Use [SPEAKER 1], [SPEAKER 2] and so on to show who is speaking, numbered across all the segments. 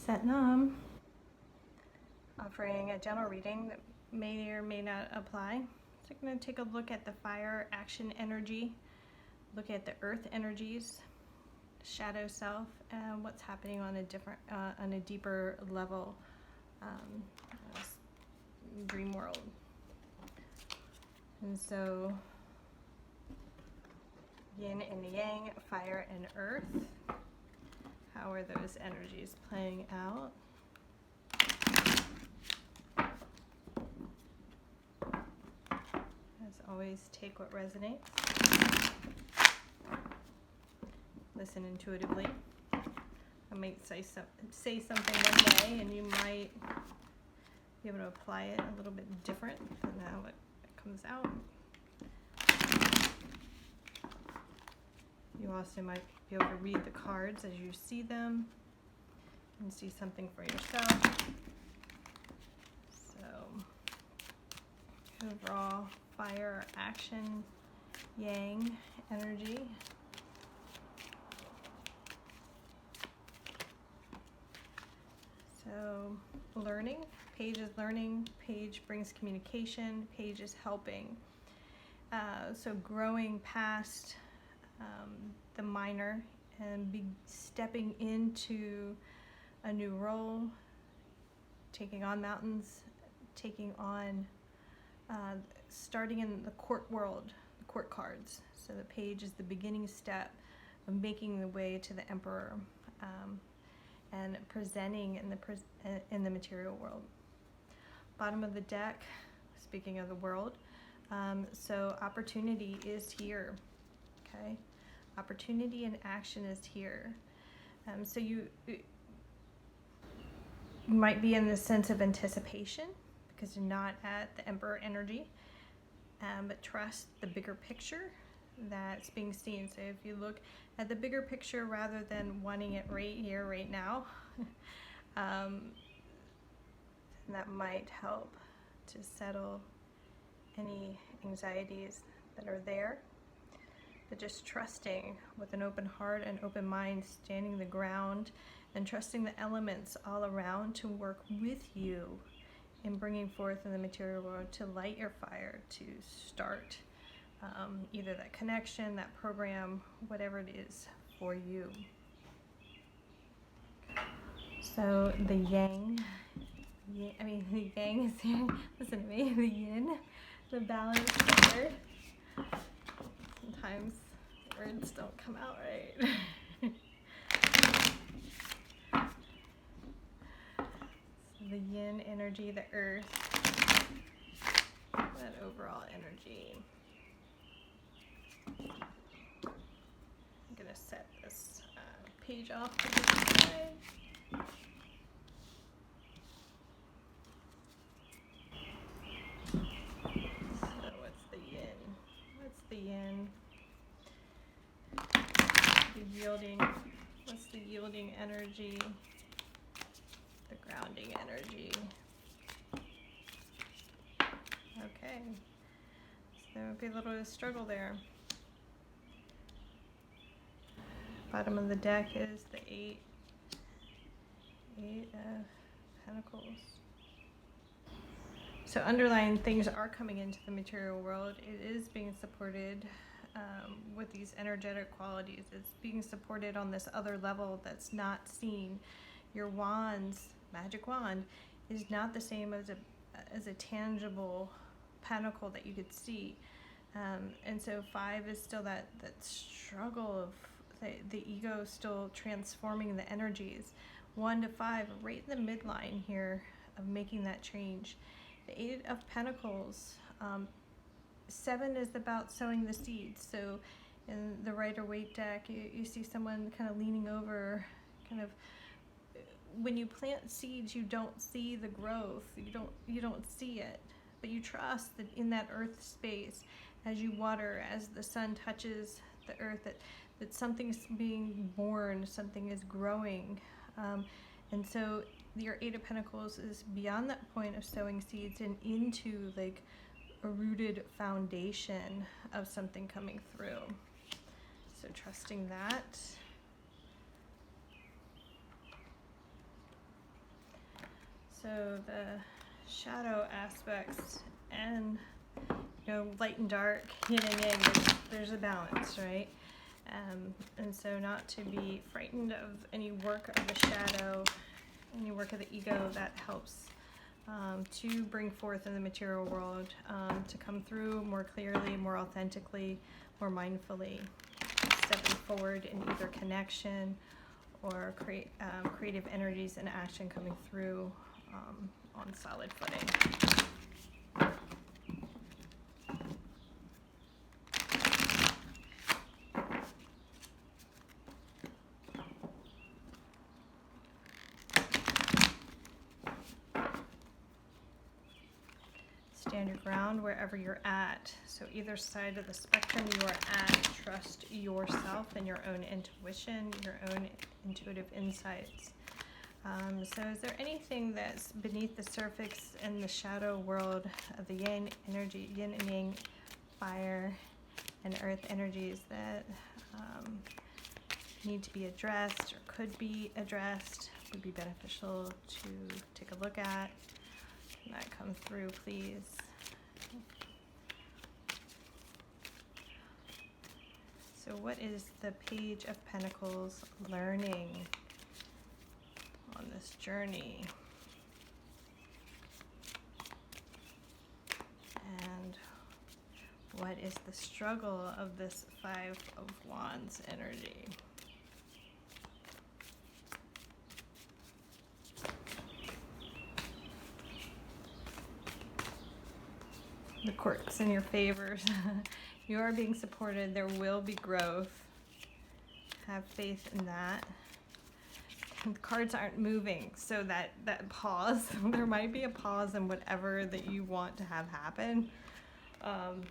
[SPEAKER 1] Satnam, offering a general reading that may or may not apply. So I'm going to take a look at the fire action energy, look at the earth energies, shadow self, and what's happening on a deeper level, dream world. And so, yin and yang, fire and earth. How are those energies playing out? As always, take what resonates. Listen intuitively. I might say something one way, and you might be able to apply it a little bit different than how it comes out. You also might be able to read the cards as you see them and see something for yourself. So, overall, fire, action, yang, energy. So, learning. Page is learning. Page brings communication. Page is helping. So, growing past the minor and stepping into a new role, taking on mountains, taking on, starting in the court world, the court cards. So the page is the beginning step of making the way to the emperor, and presenting in the material world. Bottom of the deck, speaking of the world, so opportunity is here. Okay, opportunity and action is here. So you might be in the sense of anticipation because you're not at the emperor energy, but trust the bigger picture that's being seen. So if you look at the bigger picture rather than wanting it right here, right now, that might help to settle any anxieties that are there. But just trusting with an open heart and open mind, standing the ground and trusting the elements all around to work with you in bringing forth in the material world to light your fire, to start either that connection, that program, whatever it is for you. So the yang, the yang is here. Listen to me, the yin, the balance here. Sometimes words don't come out right. So the yin energy, the earth, that overall energy. I'm going to set this page off to the side. So what's the yin? What's the yin? The yielding. What's the yielding energy? The grounding energy. Okay. So there would be a little bit of struggle there. Bottom of the deck is the eight of Pentacles. So underlying things are coming into the material world. It is being supported with these energetic qualities. It's being supported on this other level that's not seen. Your wands, magic wand, is not the same as a tangible pentacle that you could see. And so 5 is still that struggle of the ego still transforming the energies. 1 to 5, right in the midline here of making that change. The 8 of Pentacles, 7 is about sowing the seeds. So in the Rider-Waite deck, you see someone kind of leaning over, kind of, when you plant seeds, you don't see the growth. You don't see it, but you trust that in that earth space, as you water, as the sun touches the earth, that something's being born, something is growing. And so your 8 of Pentacles is beyond that point of sowing seeds and into like a rooted foundation of something coming through. So trusting that. So the shadow aspects and, you know, light and dark, yin and yang, there's a balance, right? And so not to be frightened of any work of the shadow, any work of the ego that helps to bring forth in the material world, to come through more clearly, more authentically, more mindfully, stepping forward in either connection or creative energies and action coming through on solid footing. Stand your ground wherever you're at. So either side of the spectrum you are at, trust yourself and your own intuition, your own intuitive insights. So is there anything that's beneath the surface in the shadow world of the yin energy, yin and yang, fire and earth energies that need to be addressed or could be addressed, would be beneficial to take a look at? Can that come through, please? So what is the Page of Pentacles learning on this journey? And what is the struggle of this Five of Wands energy? The quirks in your favors. You are being supported. There will be growth. Have faith in that. The cards aren't moving, so that pause, there might be a pause in whatever that you want to have happen. I'm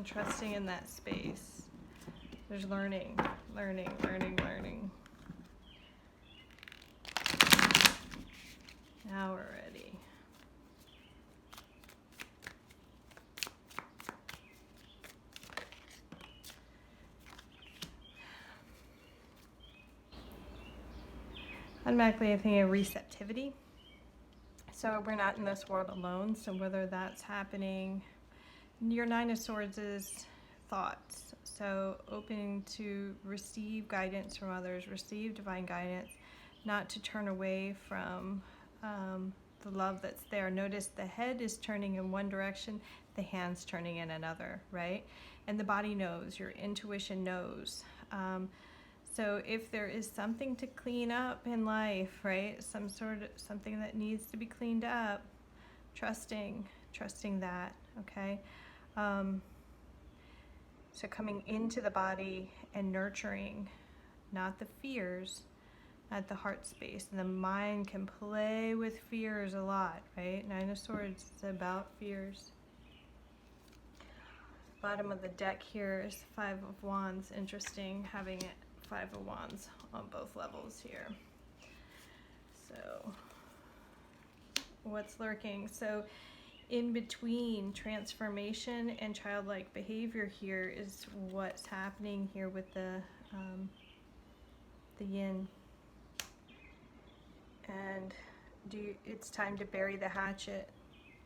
[SPEAKER 1] trusting in that space. There's learning. Now we're ready. Automatically, I think of receptivity. So we're not in this world alone. So whether that's happening, your Nine of Swords is thoughts. So open to receive guidance from others, receive divine guidance, not to turn away from the love that's there. Notice the head is turning in one direction, the hand's turning in another, right? And the body knows, your intuition knows. So if there is something to clean up in life, right? Something that needs to be cleaned up, trusting that, okay? So coming into the body and nurturing, not the fears, at the heart space. And the mind can play with fears a lot, right? Nine of Swords is about fears. Bottom of the deck here is Five of Wands. Interesting having it Five of Wands on both levels here. So what's lurking? So in between transformation and childlike behavior here is what's happening here with the yin. And it's time to bury the hatchet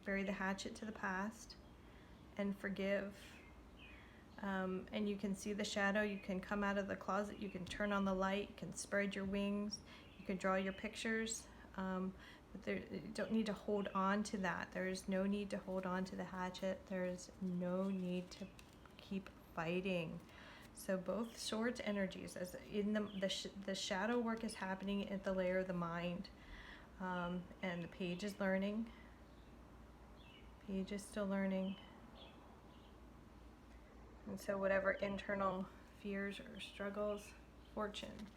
[SPEAKER 1] to the past and forgive. And you can see the shadow, you can come out of the closet, you can turn on the light, you can spread your wings, you can draw your pictures, but you don't need to hold on to that. There is no need to hold on to the hatchet. There is no need to keep fighting. So both swords energies, as in the shadow work is happening at the layer of the mind, and the page is learning. Page is still learning. And so whatever internal fears or struggles, fortune.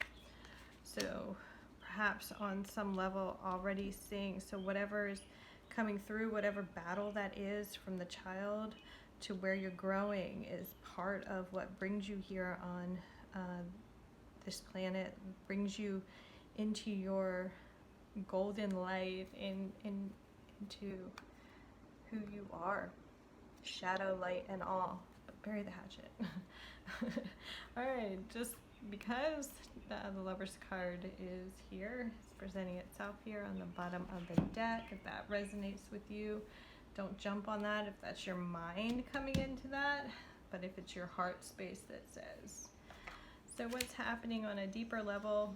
[SPEAKER 1] So perhaps on some level already seeing, so whatever is coming through, whatever battle that is from the child to where you're growing is part of what brings you here on this planet, brings you into your golden light, into who you are, shadow, light, and all. bury the hatchet. All right, just because the Lover's card is here, it's presenting itself here on the bottom of the deck. If that resonates with you, don't jump on that if that's your mind coming into that, but if it's your heart space that says. So what's happening on a deeper level?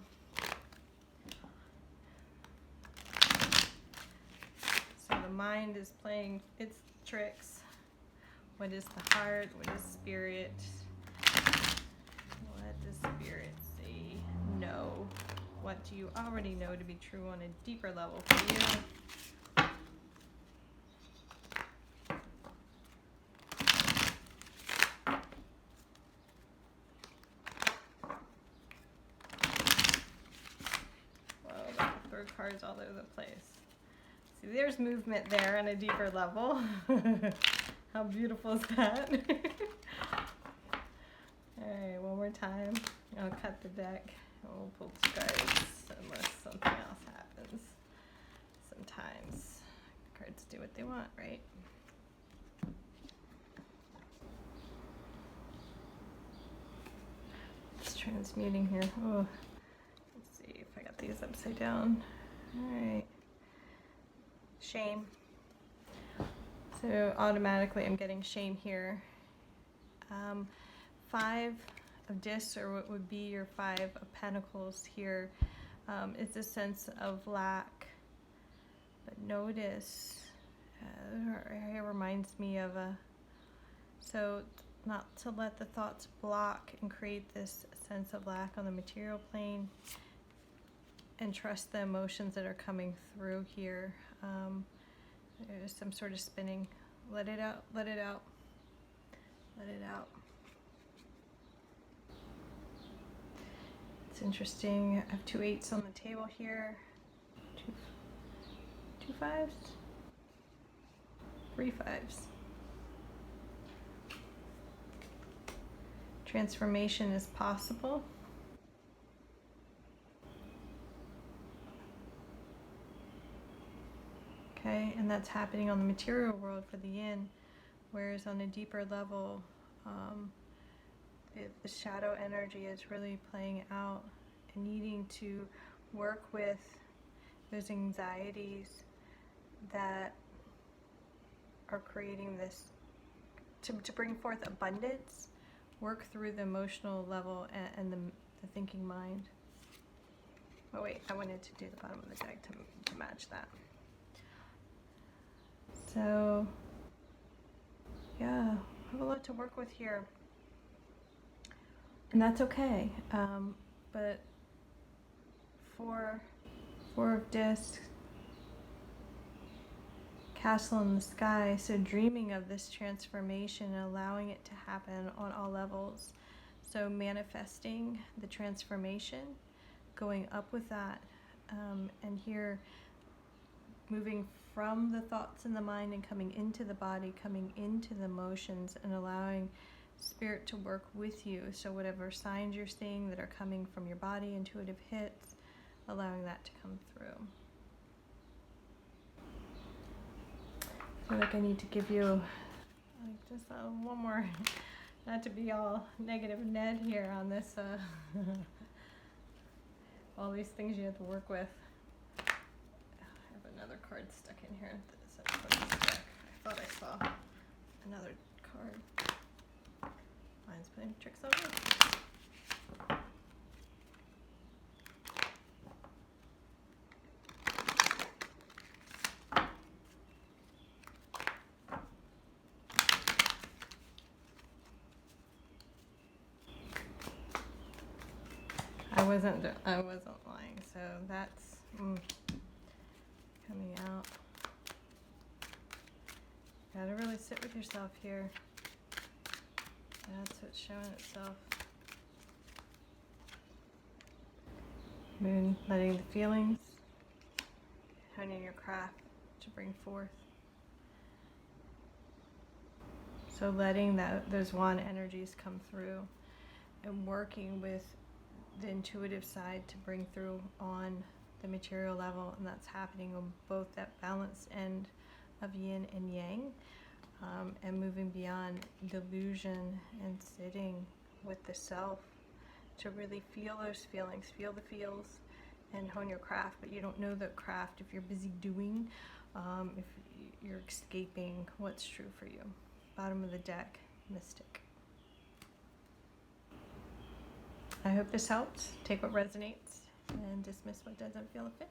[SPEAKER 1] So the mind is playing its tricks. What is the heart? What is spirit? What does spirit say? No. What do you already know to be true on a deeper level for you? Cards all over the place. See, there's movement there on a deeper level. How beautiful is that? Alright, one more time. I'll cut the deck and we'll pull two cards unless something else happens. Sometimes cards do what they want, right? Just transmuting here. Oh, let's see if I got these upside down. Alright. Shame. So automatically I'm getting shame here. 5 of discs, or what would be your 5 of pentacles here, is a sense of lack. But notice, it reminds me of so not to let the thoughts block and create this sense of lack on the material plane, and trust the emotions that are coming through here. There's some sort of spinning. Let it out, let it out, let it out. It's interesting. I have 2 8s on the table here. Two 5s, 3 5s. Transformation is possible. Okay, and that's happening on the material world for the yin, whereas on a deeper level, the shadow energy is really playing out and needing to work with those anxieties that are creating this, to bring forth abundance, work through the emotional level and the thinking mind. Oh wait, I wanted to do the bottom of the deck to match that. So, yeah, I have a lot to work with here. And that's okay. But 4 of discs, castle in the sky. So dreaming of this transformation and allowing it to happen on all levels. So manifesting the transformation, going up with that, and here moving from the thoughts in the mind and coming into the body, coming into the emotions, and allowing spirit to work with you. So whatever signs you're seeing that are coming from your body, intuitive hits, allowing that to come through. I feel like I need to give you just one more, not to be all negative Ned here on this, all these things you have to work with. I have another card stuck in here. I thought I saw another card. Mine's playing tricks on me. I wasn't lying. So that's coming out. Gotta really sit with yourself here. That's what's showing itself. Moon, letting the feelings, honing your craft to bring forth. So letting those wand energies come through and working with the intuitive side to bring through on the material level, and that's happening on both that balanced end of yin and yang. and moving beyond delusion and sitting with the self to really feel those feelings, feel the feels, and hone your craft. But you don't know the craft if you're busy doing, if you're escaping what's true for you. Bottom of the deck, Mystic. I hope this helps. Take what resonates and dismiss what doesn't feel a fit.